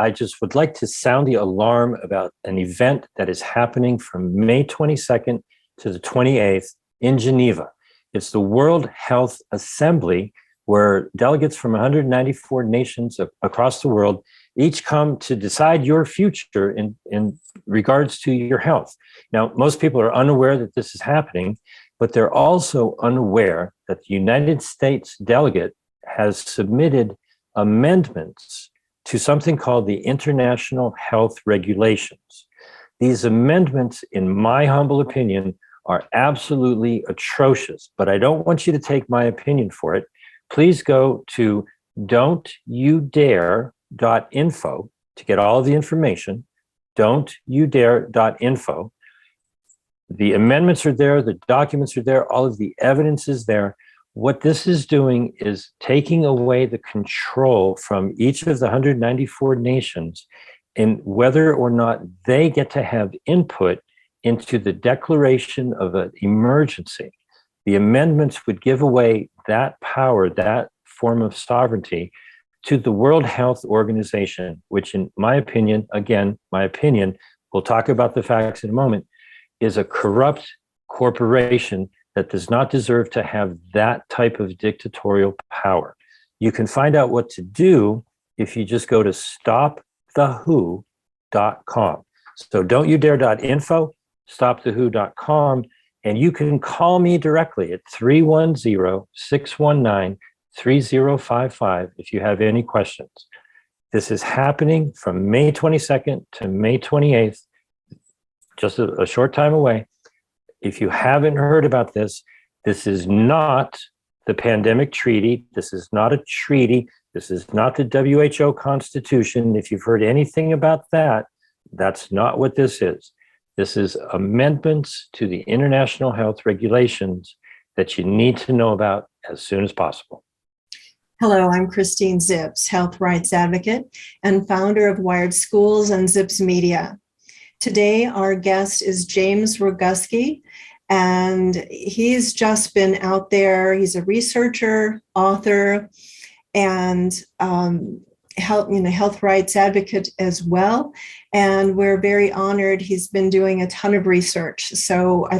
I just would like to sound the alarm about an event that is happening from May 22nd to the 28th in Geneva. It's the World Health Assembly, where delegates from 194 nations across the world each come to decide your future in regards to your health. Now, most people are unaware that this is happening, but they're also unaware that the United States delegate has submitted amendments to something called the International Health Regulations. These amendments, in my humble opinion, are absolutely atrocious, but I don't want you to take my opinion for it. Please go to DontYouDare.INFO to get all of the information, DontYouDare.INFO. The amendments are there, the documents are there, all of the evidence is there. What this is doing is taking away the control from each of the 194 nations in whether or not they get to have input into the declaration of an emergency. The amendments would give away that power, that form of sovereignty, to the World Health Organization, which in my opinion, again, my opinion, we'll talk about the facts in a moment, is a corrupt corporation that does not deserve to have that type of dictatorial power. You can find out what to do if you just go to stopthewho.com. So don'tyoudare.info, stopthewho.com, and you can call me directly at 310-619-3055 if you have any questions. This is happening from May 22nd to May 28th, just a short time away. If you haven't heard about this, this is not the pandemic treaty. This is not a treaty. This is not the WHO Constitution. If you've heard anything about that, that's not what this is. This is amendments to the international health regulations that you need to know about as soon as possible. Hello, I'm Christine Zips, health rights advocate and founder of Wired Schools and Zips Media. Today, our guest is James Roguski, and he's just been out there. He's a researcher, author, and health rights advocate as well. And we're very honored. He's been doing a ton of research. So I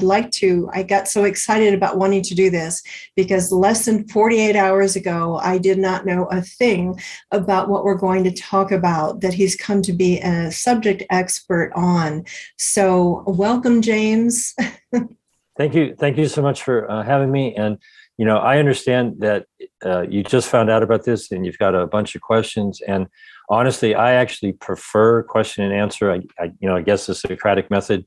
got so excited about wanting to do this because less than 48 hours ago, I did not know a thing about what we're going to talk about that he's come to be a subject expert on. So welcome, James. Thank you. Thank you so much for having me. And I understand that you just found out about this and you've got a bunch of questions. And honestly, I actually prefer question and answer. I guess the Socratic method.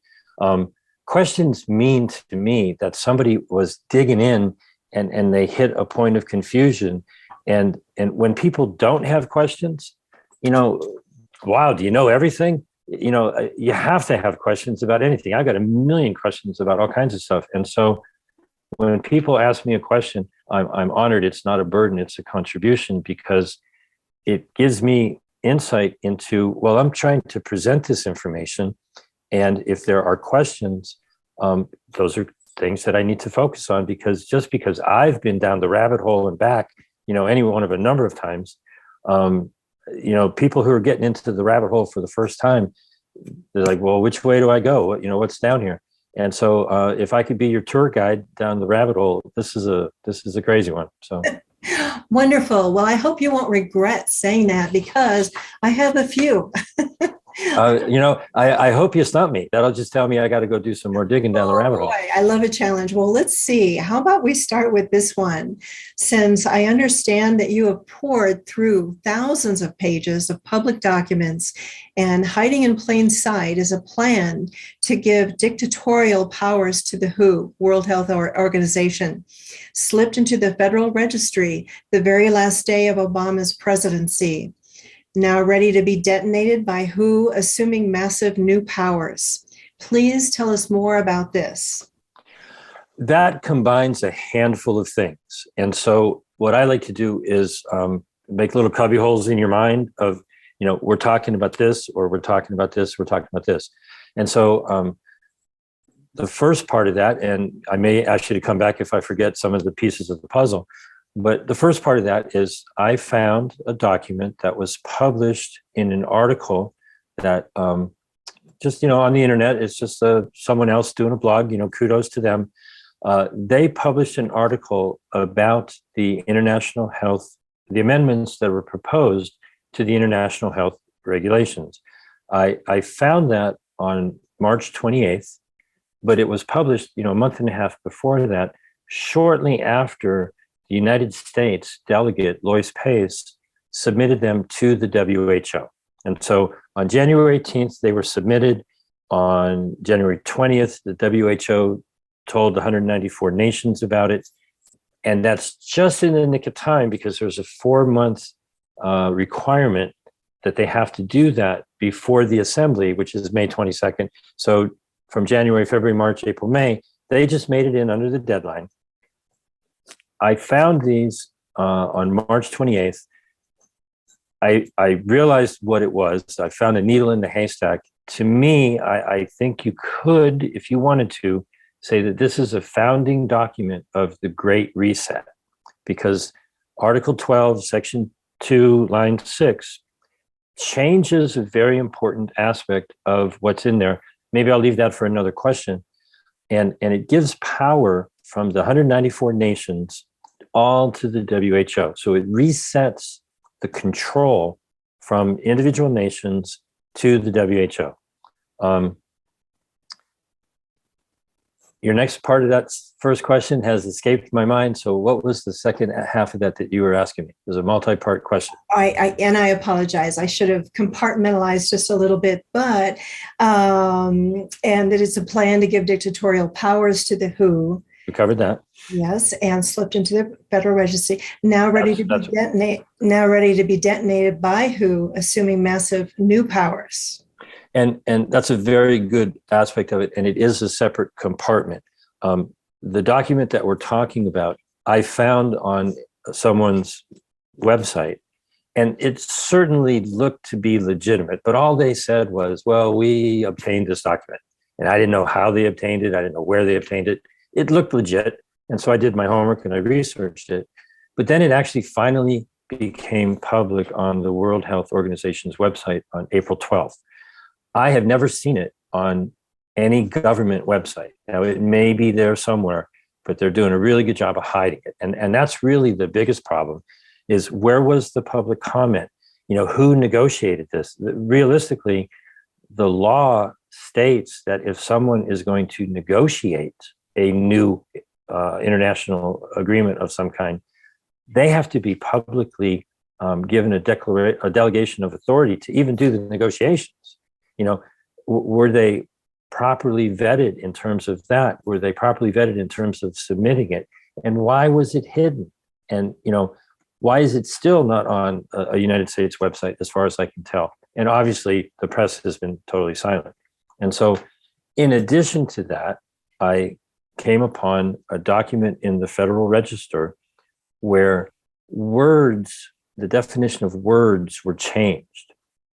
Questions mean to me that somebody was digging in and they hit a point of confusion. And when people don't have questions, wow, do you know everything? You have to have questions about anything. I've got a million questions about all kinds of stuff. And so when people ask me a question, I'm honored. It's not a burden, it's a contribution because it gives me insight into, well, I'm trying to present this information. And if there are questions, those are things that I need to focus on because just because I've been down the rabbit hole and back, any one of a number of times, people who are getting into the rabbit hole for the first time, they're like, well, which way do I go? What's down here? And so if I could be your tour guide down the rabbit hole, this is a crazy one. So wonderful. Well, I hope you won't regret saying that because I have a few. I hope you stump me. That'll just tell me I got to go do some more digging down the rabbit hole. I love a challenge. Well, let's see. How about we start with this one? Since I understand that you have poured through thousands of pages of public documents and hiding in plain sight is a plan to give dictatorial powers to the WHO, World Health Organization, slipped into the Federal Registry the very last day of Obama's presidency. Now ready to be detonated by WHO, assuming massive new powers. Please tell us more about this. That combines a handful of things. And so what I like to do is make little cubby holes in your mind of, we're talking about this, or we're talking about this, we're talking about this. And so the first part of that, and I may ask you to come back if I forget some of the pieces of the puzzle, But the first part of that is I found a document that was published in an article that just, on the internet, it's just someone else doing a blog, kudos to them. They published an article about the international health, the amendments that were proposed to the international health regulations. I found that on March 28th, but it was published, a month and a half before that, shortly after the United States delegate, Lois Pace, submitted them to the WHO. And so on January 18th, they were submitted. On January 20th, the WHO told 194 nations about it. And that's just in the nick of time because there's a 4-month requirement that they have to do that before the assembly, which is May 22nd. So from January, February, March, April, May, they just made it in under the deadline. I found these on March 28th. I realized what it was. I found a needle in the haystack. To me, I think you could, if you wanted to, say that this is a founding document of the Great Reset, because Article 12, Section 2, line 6 changes a very important aspect of what's in there. Maybe I'll leave that for another question. And it gives power from the 194 nations all to the WHO. So it resets the control from individual nations to the WHO. Your next part of that first question has escaped my mind. So what was the second half of that you were asking me? It was a multi-part question. I apologize. I should have compartmentalized just a little bit, but, and that it's a plan to give dictatorial powers to the WHO. We covered that. Yes, and slipped into the Federal Registry. Now ready to be detonated by WHO, assuming massive new powers. And that's a very good aspect of it. And it is a separate compartment. The document that we're talking about, I found on someone's website, and it certainly looked to be legitimate, but all they said was, well, we obtained this document. And I didn't know how they obtained it. I didn't know where they obtained it. It looked legit. And so I did my homework and I researched it. But then it actually finally became public on the World Health Organization's website on April 12th. I have never seen it on any government website. Now, it may be there somewhere, but they're doing a really good job of hiding it. And that's really the biggest problem, is where was the public comment? Who negotiated this? Realistically, the law states that if someone is going to negotiate a new international agreement of some kind, they have to be publicly given a delegation of authority to even do the negotiations. Were they properly vetted in terms of that? Were they properly vetted in terms of submitting it? And why was it hidden? And, why is it still not on a United States website, as far as I can tell? And obviously, the press has been totally silent. And so, in addition to that, I came upon a document in the Federal Register where words, the definition of words, were changed.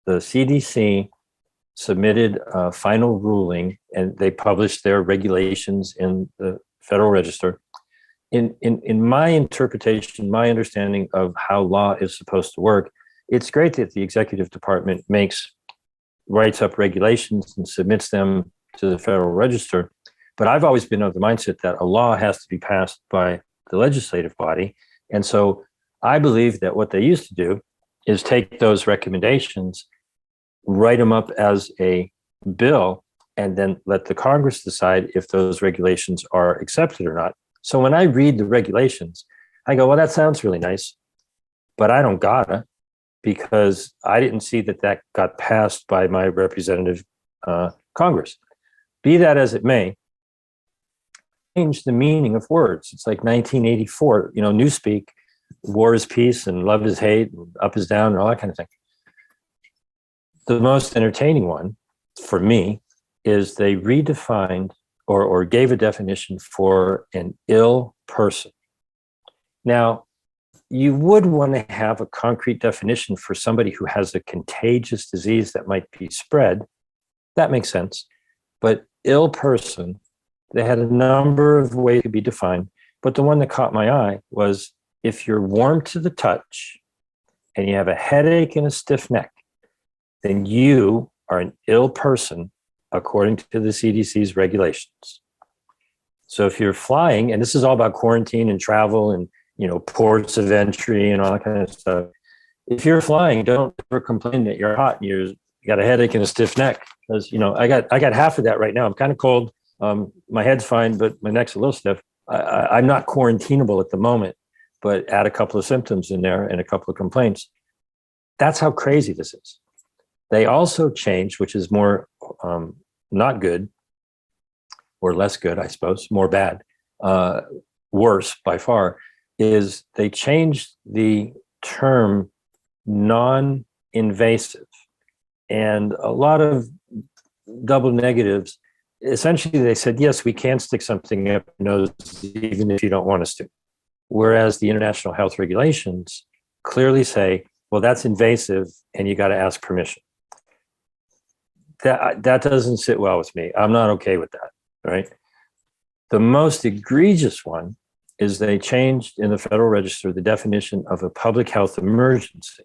The CDC submitted a final ruling, and they published their regulations in the Federal Register. In my interpretation, my understanding of how law is supposed to work, it's great that the executive department writes up regulations and submits them to the Federal Register. But I've always been of the mindset that a law has to be passed by the legislative body. And so I believe that what they used to do is take those recommendations, write them up as a bill, and then let the Congress decide if those regulations are accepted or not. So when I read the regulations, I go, well, that sounds really nice, but I don't gotta, because I didn't see that got passed by my representative Congress. Be that as it may, change the meaning of words. It's like 1984, Newspeak, war is peace and love is hate and up is down and all that kind of thing. The most entertaining one for me is they redefined or gave a definition for an ill person. Now, you would want to have a concrete definition for somebody who has a contagious disease that might be spread. That makes sense. But ill person, they had a number of ways to be defined, but the one that caught my eye was if you're warm to the touch and you have a headache and a stiff neck, then you are an ill person according to the CDC's regulations. So if you're flying, and this is all about quarantine and travel and, you know, ports of entry and all that kind of stuff. If you're flying, don't ever complain that you're hot and you got a headache and a stiff neck, because, you know, I got half of that right now. I'm kind of cold. My head's fine, but my neck's a little stiff. I'm not quarantinable at the moment, but add a couple of symptoms in there and a couple of complaints. That's how crazy this is. They also changed, which is more not good, or less good, I suppose, more bad, worse by far, is they changed the term non-invasive. And a lot of double negatives, essentially they said, yes, we can stick something up your nose even if you don't want us to. Whereas the international health regulations clearly say, well, that's invasive and you got to ask permission. That doesn't sit well with me. I'm not okay with that, right? The most egregious one is they changed in the Federal Register the definition of a public health emergency.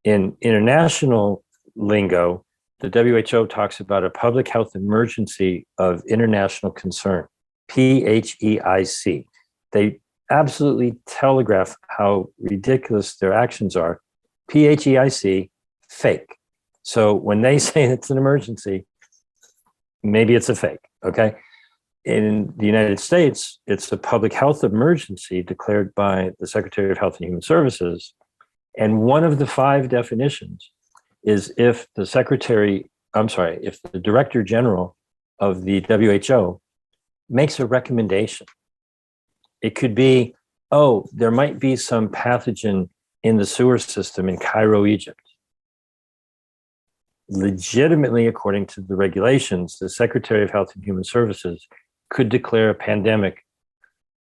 In international lingo, the WHO talks about a public health emergency of international concern, PHEIC. They absolutely telegraph how ridiculous their actions are. PHEIC, fake. So when they say it's an emergency, maybe it's a fake, okay? In the United States, it's a public health emergency declared by the Secretary of Health and Human Services. And one of the 5 definitions is if the if the Director General of the WHO makes a recommendation. It could be, oh, there might be some pathogen in the sewer system in Cairo, Egypt. Legitimately, according to the regulations, the Secretary of Health and Human Services could declare a pandemic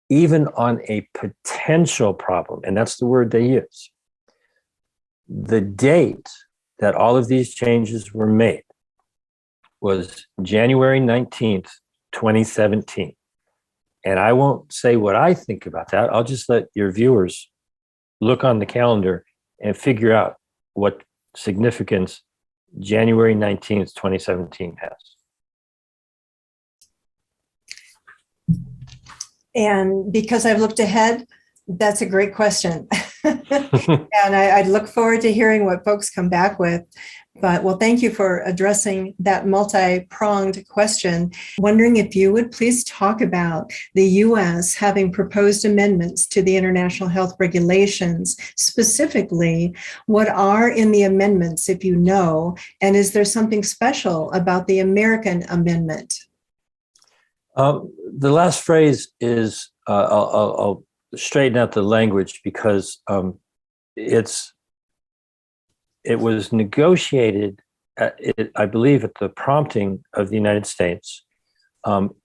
even on a potential problem, and that's the word they use. The date that all of these changes were made was January 19th, 2017. And I won't say what I think about that. I'll just let your viewers look on the calendar and figure out what significance January 19th, 2017 has. And because I've looked ahead, that's a great question. And I look forward to hearing what folks come back with. But well, thank you for addressing that multi-pronged question. Wondering if you would please talk about the U.S. having proposed amendments to the international health regulations. Specifically, what are in the amendments, if you know, and is there something special about the American amendment? The last phrase is, I'll straighten out the language because it was negotiated, I believe, at the prompting of the United States.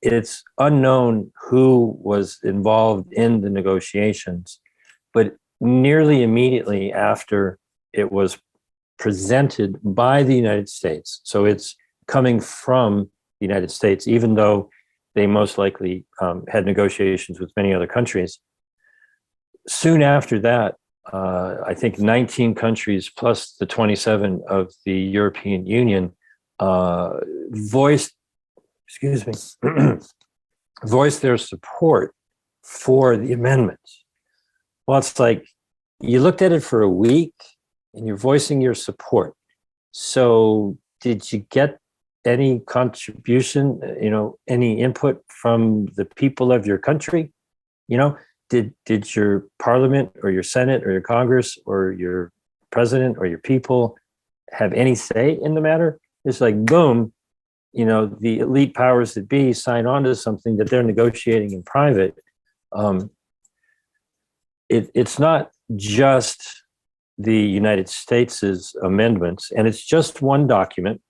It's unknown who was involved in the negotiations, but nearly immediately after it was presented by the United States, so it's coming from the United States, even though they most likely had negotiations with many other countries. Soon after that, I think 19 countries plus the 27 of the European Union voiced their support for the amendments. Well, it's like you looked at it for a week and you're voicing your support. So did you get any contribution, any input from the people of your country? Did your parliament or your Senate or your Congress or your president or your people have any say in the matter? It's like, boom, the elite powers that be sign on to something that they're negotiating in private. It's not just the United States' amendments, and it's just one document,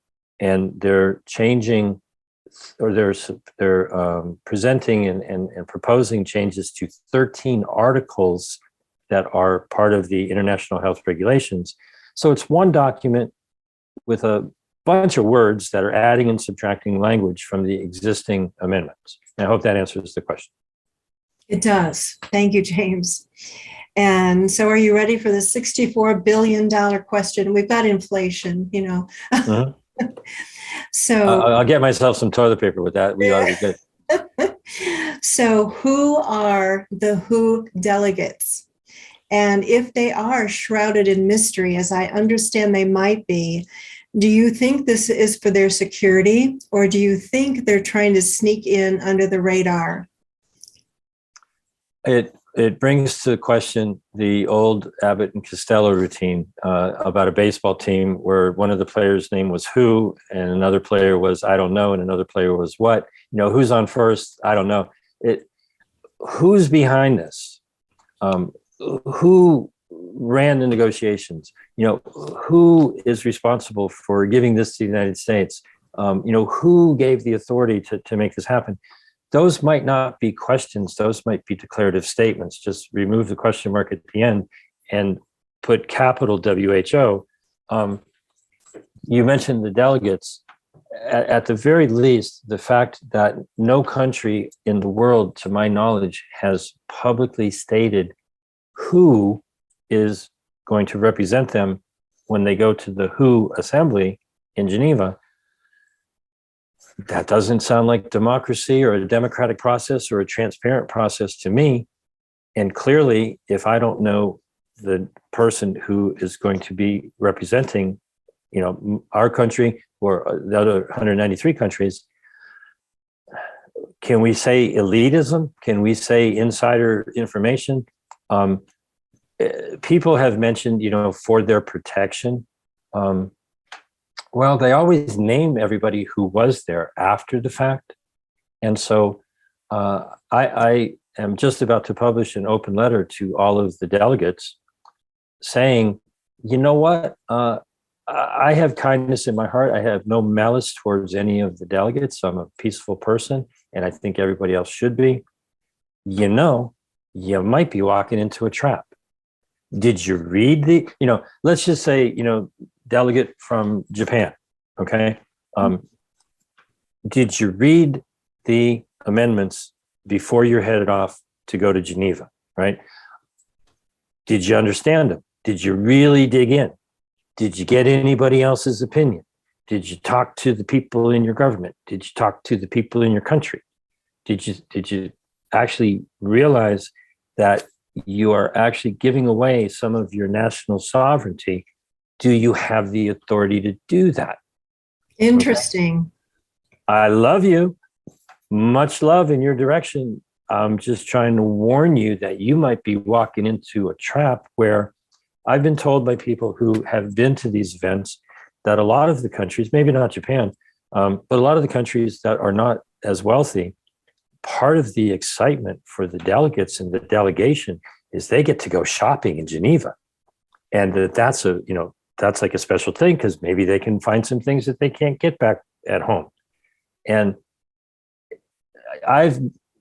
and they're changing, or they're presenting and proposing changes to 13 articles that are part of the international health regulations. So it's one document with a bunch of words that are adding and subtracting language from the existing amendments. I hope that answers the question. It does. Thank you, James. And so are you ready for the $64 billion question? We've got inflation, you know. Mhm. So I'll get myself some toilet paper with that. We ought to be good. so who are the WHO delegates? And if they are shrouded in mystery, as I understand they might be, do you think this is for their security, or do you think they're trying to sneak in under the radar? It brings to question the old Abbott and Costello routine about a baseball team where one of the players' name was who, and another player was I don't know, and another player was what. You know, who's on first? I don't know. Who's behind this? Who ran the negotiations? You know, who is responsible for giving this to the United States? You know, who gave the authority to make this happen? Those might not be questions. Those might be declarative statements. Just remove the question mark at the end and put capital WHO. You mentioned the delegates. At the very least, the fact that no country in the world, to my knowledge, has publicly stated who is going to represent them when they go to the WHO assembly in Geneva. That doesn't sound like democracy or a democratic process or a transparent process to me. And clearly, if I don't know the person who is going to be representing, you know, our country or the other 193 countries, can we say elitism? Can we say insider information? People have mentioned, you know, for their protection. Well, they always name everybody who was there after the fact. And so I am just about to publish an open letter to all of the delegates saying, you know what? I have kindness in my heart. I have no malice towards any of the delegates. I'm a peaceful person, and I think everybody else should be. You know, you might be walking into a trap. Did you read you know, let's just say, you know, delegate from Japan, okay? Did you read the amendments before you're headed off to go to Geneva, right? Did you understand them? Did you really dig in? Did you get anybody else's opinion? Did you talk to the people in your government? Did you talk to the people in your country? Did you actually realize that you are actually giving away some of your national sovereignty? Do you have the authority to do that? Interesting. I love you. Much love in your direction. I'm just trying to warn you that you might be walking into a trap where I've been told by people who have been to these events that a lot of the countries, maybe not Japan, but a lot of the countries that are not as wealthy, part of the excitement for the delegates and the delegation is they get to go shopping in Geneva. And that's that's like a special thing because maybe they can find some things that they can't get back at home. And I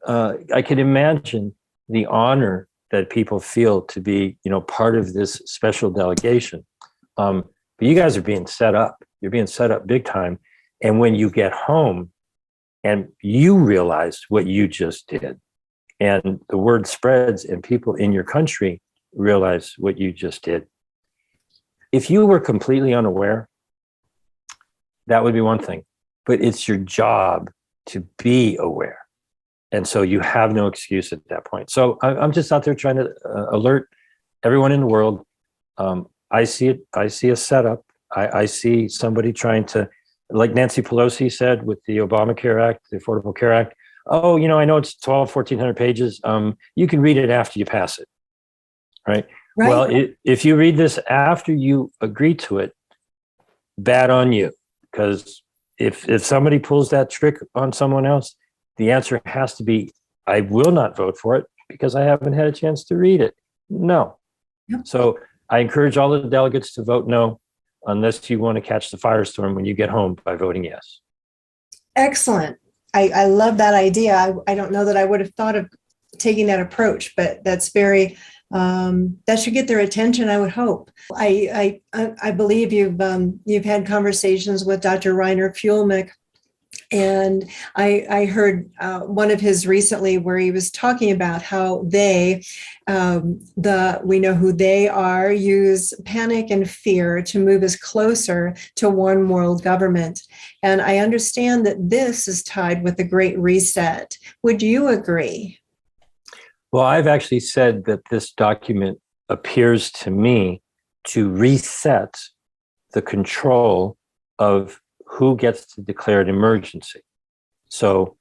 can imagine the honor that people feel to be, you know, part of this special delegation. But you guys are being set up. You're being set up big time. And when you get home and you realize what you just did, and the word spreads and people in your country realize what you just did, if you were completely unaware, that would be one thing. But it's your job to be aware. And so you have no excuse at that point. So I'm just out there trying to alert everyone in the world. I see it. I see a setup. I see somebody trying to, like Nancy Pelosi said with the Obamacare Act, the Affordable Care Act. Oh, you know, I know it's 1,400 pages. You can read it after you pass it, right? Well, if you read this after you agree to it, bad on you. Because if somebody pulls that trick on someone else, the answer has to be, I will not vote for it because I haven't had a chance to read it. No. Yep. So I encourage all the delegates to vote no, unless you want to catch the firestorm when you get home by voting yes. Excellent. I love that idea. I don't know that I would have thought of taking that approach, but that's very, that should get their attention, I would hope. I believe you've had conversations with Dr. Reiner, Fuellmich, And I heard one of his recently where he was talking about how they, we know who they are, use panic and fear to move us closer to one world government. And I understand that this is tied with the Great Reset. Would you agree? Well, I've actually said that this document appears to me to reset the control of who gets to declare an emergency. So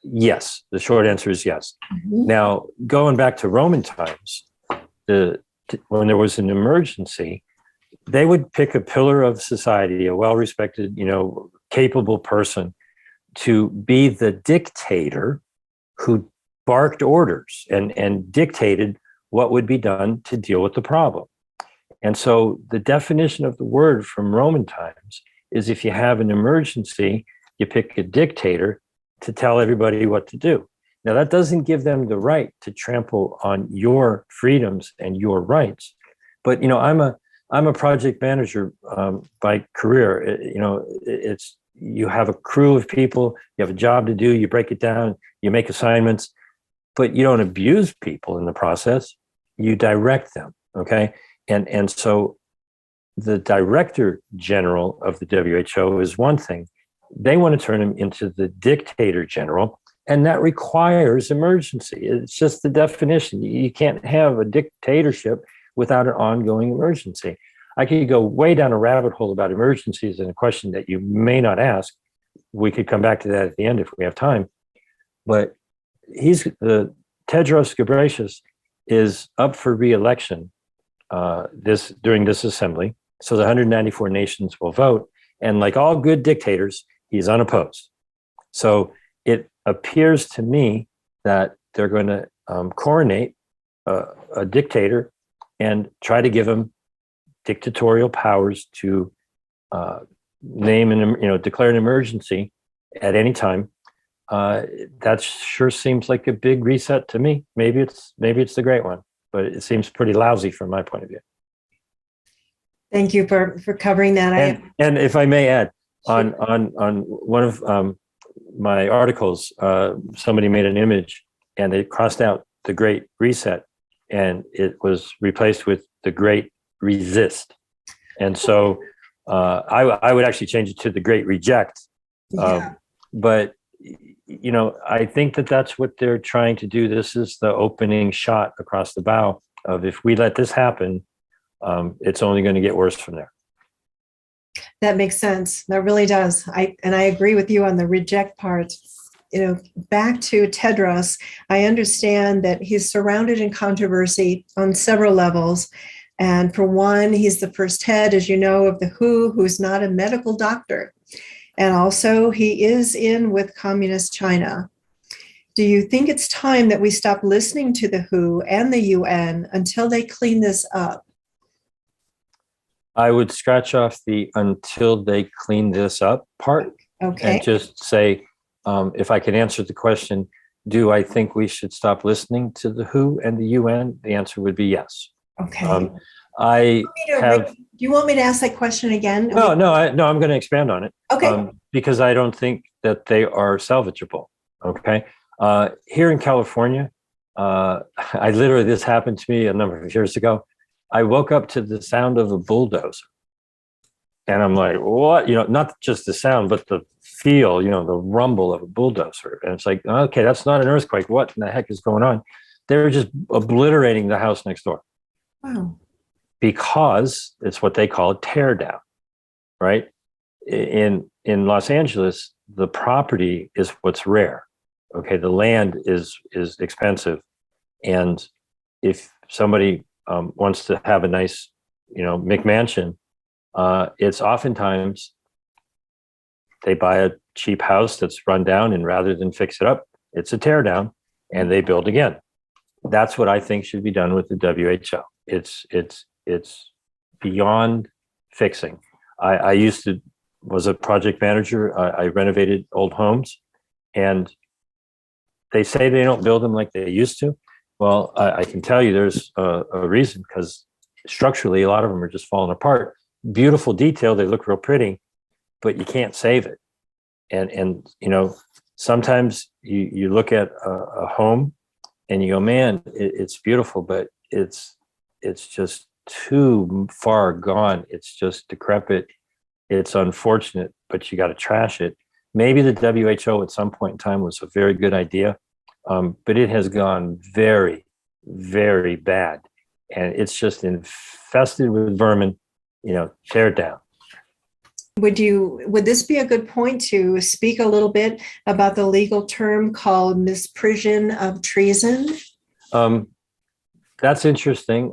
yes, the short answer is yes. Mm-hmm. Now, going back to Roman times, when there was an emergency, they would pick a pillar of society, a well-respected, capable person, to be the dictator who barked orders and dictated what would be done to deal with the problem. And so the definition of the word from Roman times is if you have an emergency, you pick a dictator to tell everybody what to do. Now, that doesn't give them the right to trample on your freedoms and your rights. But, I'm a project manager by career. It's you have a crew of people, you have a job to do, you break it down, you make assignments, but you don't abuse people in the process. You direct them, okay? And so the director general of the WHO is one thing. They want to turn him into the dictator general, and that requires emergency. It's just the definition. You can't have a dictatorship without an ongoing emergency. I could go way down a rabbit hole about emergencies and a question that you may not ask. We could come back to that at the end if we have time. But Tedros Ghebreyesus is up for re-election during this assembly. So the 194 nations will vote. And like all good dictators, he's unopposed. So it appears to me that they're going to coronate a dictator and try to give him dictatorial powers to name and declare an emergency at any time. That sure seems like a big reset to me. Maybe it's the great one, but it seems pretty lousy from my point of view. Thank you for covering that. And if I may add, on one of my articles, somebody made an image and they crossed out the Great Reset, and it was replaced with the Great Resist. And so I would actually change it to the Great Reject. Yeah. But I think that that's what they're trying to do. This is the opening shot across the bow of, if we let this happen, it's only going to get worse from there. That makes sense. That really does. I agree with you on the reject part. Back to Tedros, I understand that he's surrounded in controversy on several levels. And for one, he's the first head, as you know, of the WHO, who's not a medical doctor. And also, he is in with communist China. Do you think it's time that we stop listening to the WHO and the UN until they clean this up? I would scratch off the "until they clean this up" part. Okay. And just say, if I can answer the question, do I think we should stop listening to the WHO and the UN? The answer would be yes. Okay. Do you want me to ask that question again? No, I'm going to expand on it. Okay. Because I don't think that they are salvageable. Okay. Here in California, this happened to me a number of years ago. I woke up to the sound of a bulldozer. And I'm like, what? Not just the sound, but the feel, the rumble of a bulldozer. And it's like, okay, that's not an earthquake. What in the heck is going on? They're just obliterating the house next door. Wow. Because it's what they call a tear down, right? In Los Angeles, the property is what's rare. Okay, the land is expensive. And if somebody wants to have a nice, McMansion, it's oftentimes they buy a cheap house that's run down, and rather than fix it up, it's a tear down, and they build again. That's what I think should be done with the WHO. It's beyond fixing. I was a project manager. I renovated old homes, and they say they don't build them like they used to. Well, I can tell you there's a reason, because structurally, a lot of them are just falling apart. Beautiful detail, they look real pretty, but you can't save it. And you know, sometimes you look at a home and you go, man, it's beautiful, but it's just too far gone. It's just decrepit. It's unfortunate, but you got to trash it. Maybe the WHO at some point in time was a very good idea, but it has gone very, very bad. And it's just infested with vermin, you know, tear it down. Would this be a good point to speak a little bit about the legal term called misprision of treason? That's interesting.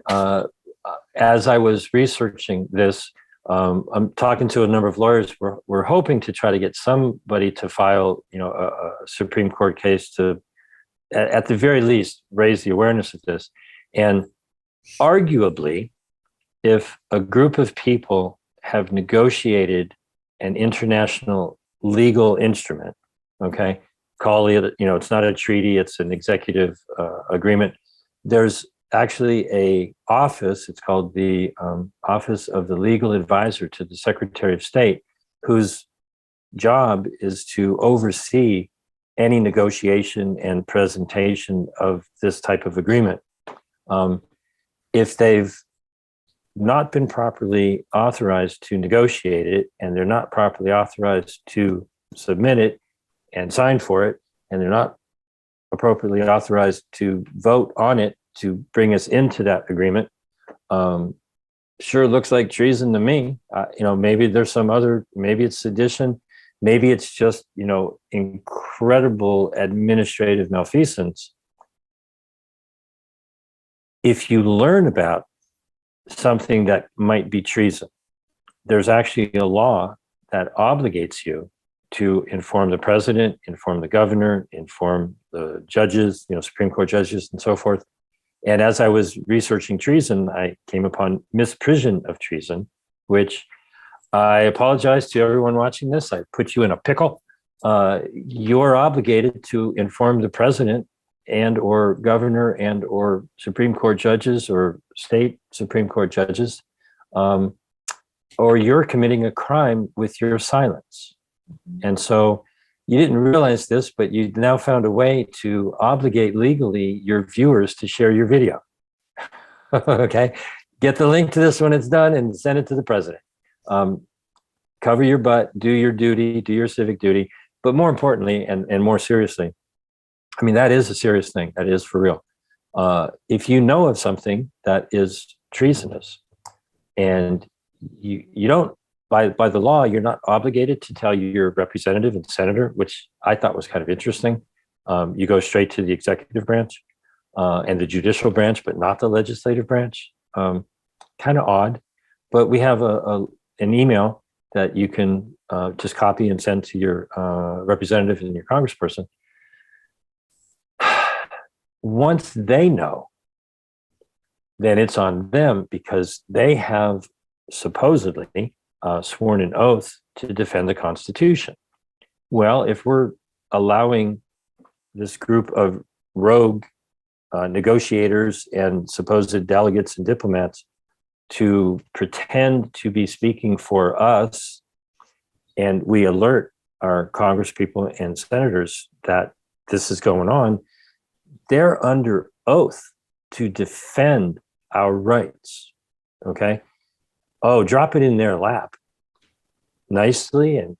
As I was researching this, I'm talking to a number of lawyers. We're hoping to try to get somebody to file, you know, a Supreme Court case to, at the very least, raise the awareness of this. And arguably, if a group of people have negotiated an international legal instrument, okay, call it, you know, it's not a treaty, it's an executive agreement. There's actually a office, it's called the Office of the Legal Advisor to the Secretary of State, whose job is to oversee any negotiation and presentation of this type of agreement. If they've not been properly authorized to negotiate it, and they're not properly authorized to submit it and sign for it, and they're not appropriately authorized to vote on it to bring us into that agreement, sure looks like treason to me. You know, maybe there's some other, maybe it's sedition, maybe it's just, you know, incredible administrative malfeasance. If you learn about something that might be treason, there's actually a law that obligates you to inform the president, inform the governor, inform the judges, you know, Supreme Court judges and so forth. And as I was researching treason, I came upon misprision of treason, which I apologize to everyone watching this. I put you in a pickle. You're obligated to inform the president and or governor and or Supreme Court judges or state Supreme Court judges, or you're committing a crime with your silence. And so you didn't realize this, but you now found a way to obligate legally your viewers to share your video. Okay, get the link to this when it's done and send it to the president. Cover your butt, do your duty, do your civic duty, but more importantly and more seriously, I mean, that is a serious thing. That is for real. If you know of something that is treasonous and you don't, by the law, you're not obligated to tell your representative and senator, which I thought was kind of interesting. You go straight to the executive branch and the judicial branch, but not the legislative branch. Kind of odd, but we have an email that you can just copy and send to your representative and your congressperson. Once they know, then it's on them because they have supposedly sworn an oath to defend the Constitution. Well, if we're allowing this group of rogue negotiators and supposed delegates and diplomats to pretend to be speaking for us, and we alert our congresspeople and senators that this is going on, they're under oath to defend our rights, okay? Oh, drop it in their lap, nicely and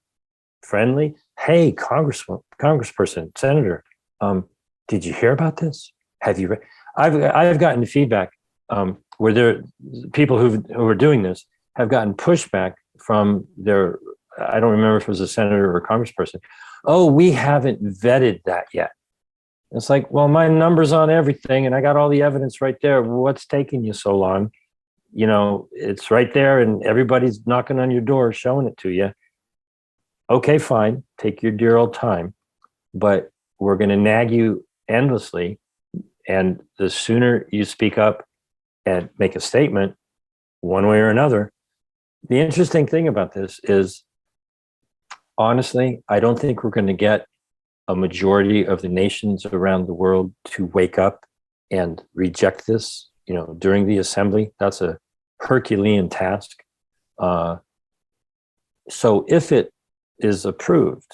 friendly. Hey, congressperson, senator, did you hear about this? Have you read? I've gotten feedback where there people who are doing this have gotten pushback from their, I don't remember if it was a senator or a congressperson. Oh, we haven't vetted that yet. It's like, well, my number's on everything and I got all the evidence right there. What's taking you so long? You know, it's right there and everybody's knocking on your door showing it to you. Okay, fine. Take your dear old time. But we're going to nag you endlessly. And the sooner you speak up and make a statement one way or another. The interesting thing about this is, honestly, I don't think we're going to get a majority of the nations around the world to wake up and reject this, you know, during the assembly. That's a Herculean task. So if it is approved,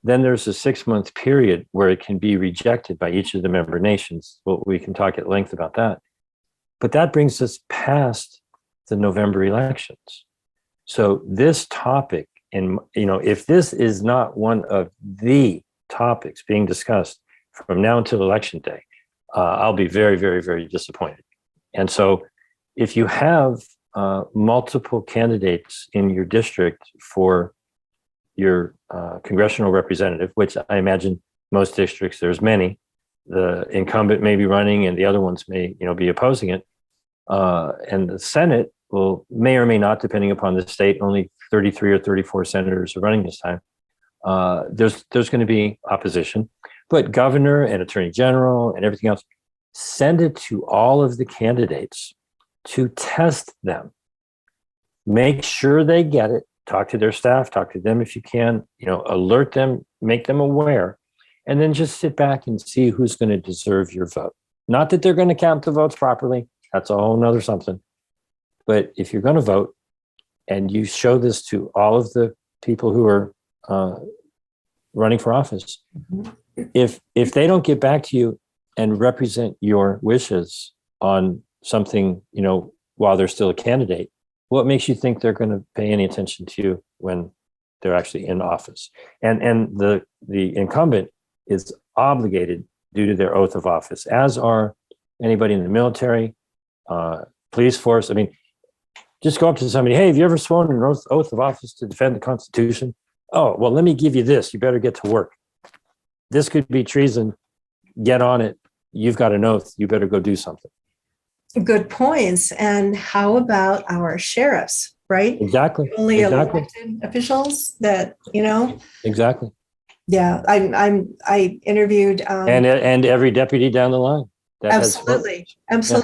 then there's a 6-month period where it can be rejected by each of the member nations. Well, we can talk at length about that. But that brings us past the November elections. So this topic, and if this is not one of the topics being discussed from now until election day, I'll be very, very, very disappointed. And so if you have multiple candidates in your district for your congressional representative, which I imagine most districts, there's many, the incumbent may be running and the other ones may be opposing it. And the Senate may or may not, depending upon the state, only 33 or 34 senators are running this time. There's going to be opposition, but governor and attorney general and everything else, send it to all of the candidates to test them. Make sure they get it. Talk to their staff, talk to them if you can, alert them, make them aware, and then just sit back and see who's going to deserve your vote. Not that they're going to count the votes properly. That's a whole nother something. But if you're going to vote and you show this to all of the people who are running for office, if they don't get back to you and represent your wishes on something, while they're still a candidate, what makes you think they're going to pay any attention to you when they're actually in office? And the incumbent is obligated due to their oath of office, as are anybody in the military, police force. I mean, just go up to somebody, hey, have you ever sworn an oath of office to defend the Constitution? Oh, well, let me give you this. You better get to work. This could be treason. Get on it. You've got an oath. You better go do something. Good points. And how about our sheriffs, right? Exactly. Only elected officials that, Exactly. Yeah, I interviewed and every deputy down the line. Absolutely. Yeah.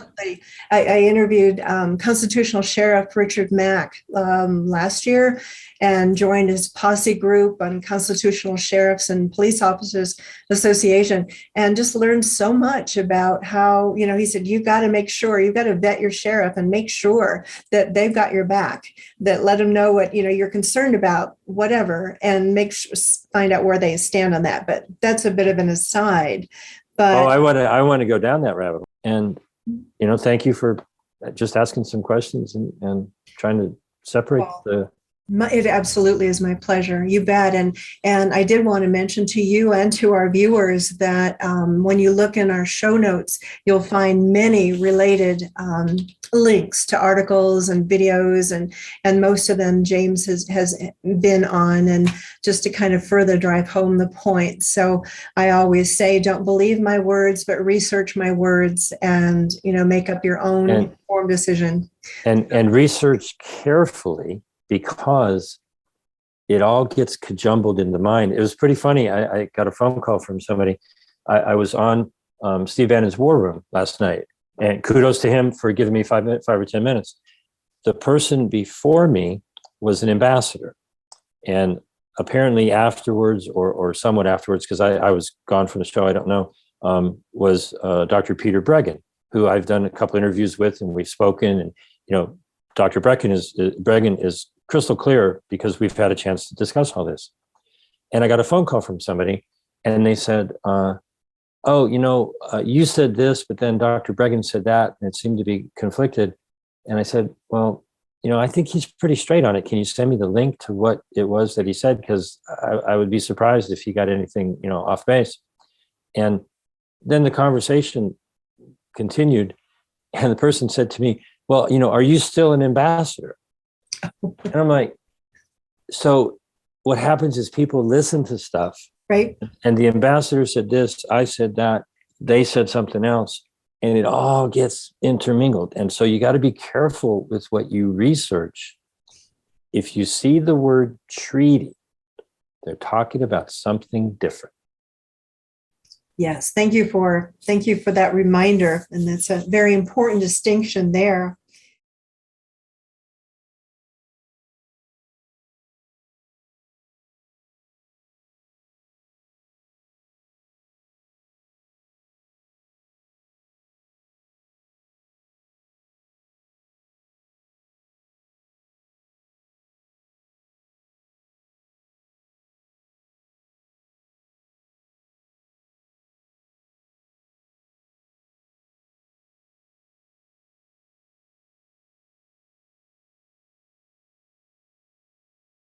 I interviewed Constitutional Sheriff Richard Mack last year and joined his posse group on Constitutional Sheriffs and Police Officers Association, and just learned so much about how, he said, you've got to make sure, you've got to vet your sheriff and make sure that they've got your back, that let them know what, you're concerned about, whatever, and find out where they stand on that. But that's a bit of an aside. But I want to go down that rabbit hole. And, thank you for just asking some questions and trying to separate it absolutely is my pleasure. You bet. And I did want to mention to you and to our viewers that when you look in our show notes, you'll find many related links to articles and videos, and most of them James has been on, and just to kind of further drive home the point. So I always say, don't believe my words, but research my words and, make up your own informed decision. And research carefully, because it all gets jumbled in the mind. It was pretty funny. I got a phone call from somebody. I was on Steve Bannon's War Room last night, and kudos to him for giving me 5 or 10 minutes. The person before me was an ambassador, and apparently afterwards, or somewhat afterwards, because I was gone from the show, I don't know, was Dr. Peter Breggin, who I've done a couple interviews with, and we've spoken. And Dr. Breggin is crystal clear, because we've had a chance to discuss all this. And I got a phone call from somebody, and they said, you said this, but then Dr. Breggin said that, and it seemed to be conflicted. And I said, well, I think he's pretty straight on it. Can you send me the link to what it was that he said? Because I would be surprised if he got anything, off base. And then the conversation continued, and the person said to me, well, are you still an ambassador? And I'm like, so what happens is people listen to stuff, right? And the ambassador said this, I said that, they said something else, and it all gets intermingled. And so you got to be careful with what you research. If you see the word treaty, they're talking about something different. Yes, thank you for that reminder. And that's a very important distinction there.